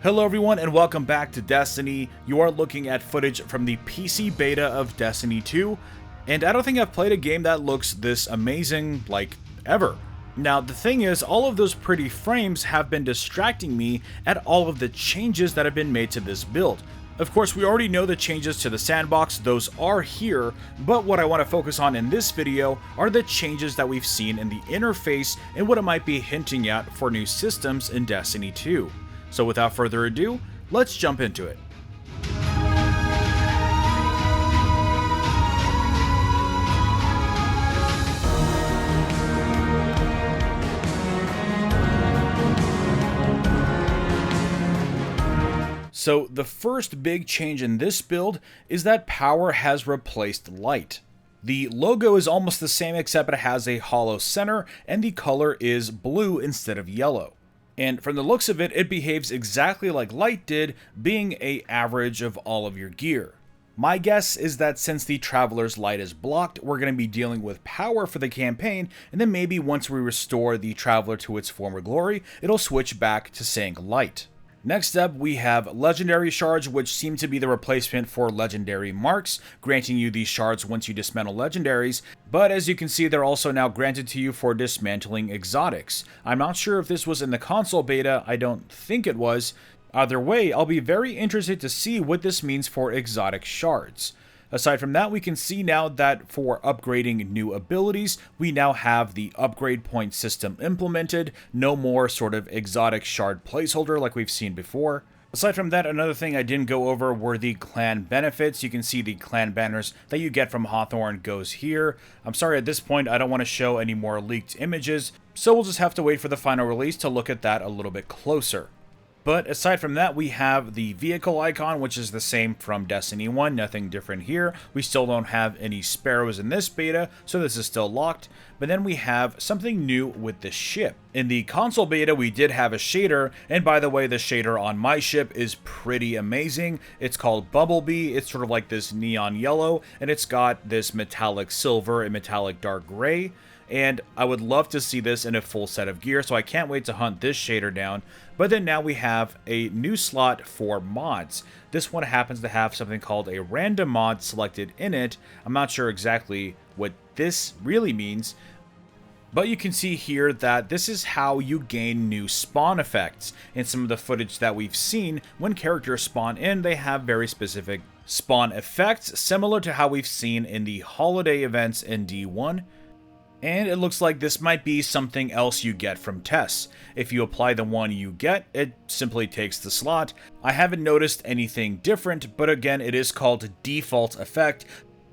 Hello everyone and welcome back to Destiny. You are looking at footage from the PC beta of Destiny 2, and I don't think I've played a game that looks this amazing, like, ever. Now the thing is, all of those pretty frames have been distracting me at all of the changes that have been made to this build. Of course, we already know the changes to the sandbox, those are here, but what I want to focus on in this video are the changes that we've seen in the interface and what it might be hinting at for new systems in Destiny 2. So without further ado, let's jump into it. So the first big change in this build is that power has replaced light. The logo is almost the same except it has a hollow center and the color is blue instead of yellow. And from the looks of it, it behaves exactly like light did, being an average of all of your gear. My guess is that since the Traveler's light is blocked, we're going to be dealing with power for the campaign, and then maybe once we restore the Traveler to its former glory, it'll switch back to saying light. Next up, we have Legendary Shards, which seem to be the replacement for Legendary Marks, granting you these shards once you dismantle legendaries, but as you can see, they're also now granted to you for dismantling exotics. I'm not sure if this was in the console beta, I don't think it was. Either way, I'll be very interested to see what this means for exotic shards. Aside from that, we can see now that for upgrading new abilities, we now have the upgrade point system implemented, no more sort of exotic shard placeholder like we've seen before. Aside from that, another thing I didn't go over were the clan benefits. You can see the clan banners that you get from Hawthorne goes here. I'm sorry, at this point I don't want to show any more leaked images, so we'll just have to wait for the final release to look at that a little bit closer. But aside from that, we have the vehicle icon, which is the same from Destiny 1, nothing different here. We still don't have any sparrows in this beta, so this is still locked. But then we have something new with the ship. In the console beta, we did have a shader, and by the way, the shader on my ship is pretty amazing. It's called Bumblebee, it's sort of like this neon yellow, and it's got this metallic silver and metallic dark gray. And I would love to see this in a full set of gear, so I can't wait to hunt this shader down. But then now we have a new slot for mods. This one happens to have something called a random mod selected in it. I'm not sure exactly what this really means, but you can see here that this is how you gain new spawn effects. In some of the footage that we've seen, when characters spawn in, they have very specific spawn effects, similar to how we've seen in the holiday events in D1. And it looks like this might be something else you get from tests. If you apply the one you get, it simply takes the slot. I haven't noticed anything different, but again, it is called default effect,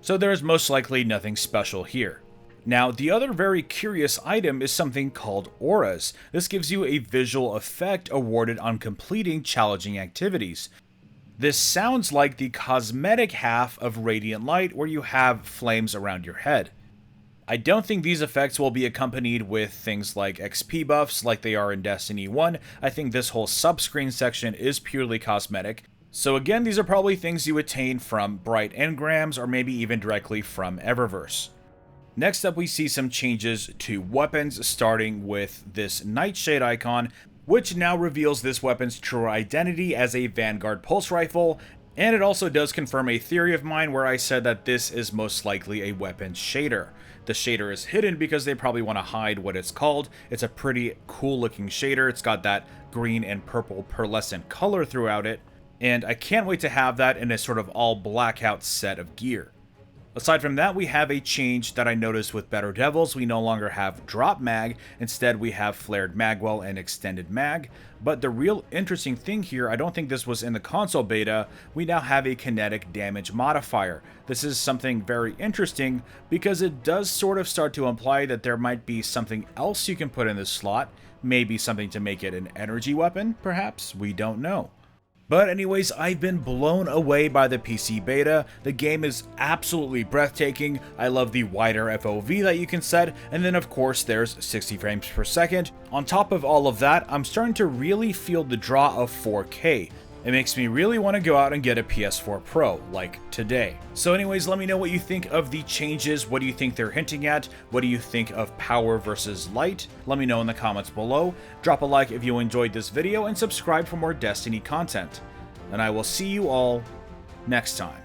so there is most likely nothing special here. Now, the other very curious item is something called auras. This gives you a visual effect awarded on completing challenging activities. This sounds like the cosmetic half of Radiant Light, where you have flames around your head. I don't think these effects will be accompanied with things like XP buffs like they are in Destiny 1. I think this whole subscreen section is purely cosmetic. So again, these are probably things you attain from Bright Engrams or maybe even directly from Eververse. Next up, we see some changes to weapons, starting with this Nightshade icon, which now reveals this weapon's true identity as a Vanguard Pulse Rifle. And it also does confirm a theory of mine where I said that this is most likely a weapons shader. The shader is hidden because they probably want to hide what it's called. It's a pretty cool looking shader. It's got that green and purple pearlescent color throughout it. And I can't wait to have that in a sort of all blackout set of gear. Aside from that, we have a change that I noticed with Better Devils. We no longer have drop mag, instead we have flared magwell and extended mag. But the real interesting thing here, I don't think this was in the console beta, we now have a kinetic damage modifier. This is something very interesting because it does sort of start to imply that there might be something else you can put in this slot, maybe something to make it an energy weapon, perhaps, we don't know. But anyways, I've been blown away by the PC beta. The game is absolutely breathtaking. I love the wider FOV that you can set, and then of course there's 60 frames per second. On top of all of that, I'm starting to really feel the draw of 4K. It makes me really want to go out and get a PS4 Pro, like today. So anyways, let me know what you think of the changes. What do you think they're hinting at? What do you think of power versus light? Let me know in the comments below. Drop a like if you enjoyed this video, and subscribe for more Destiny content. And I will see you all next time.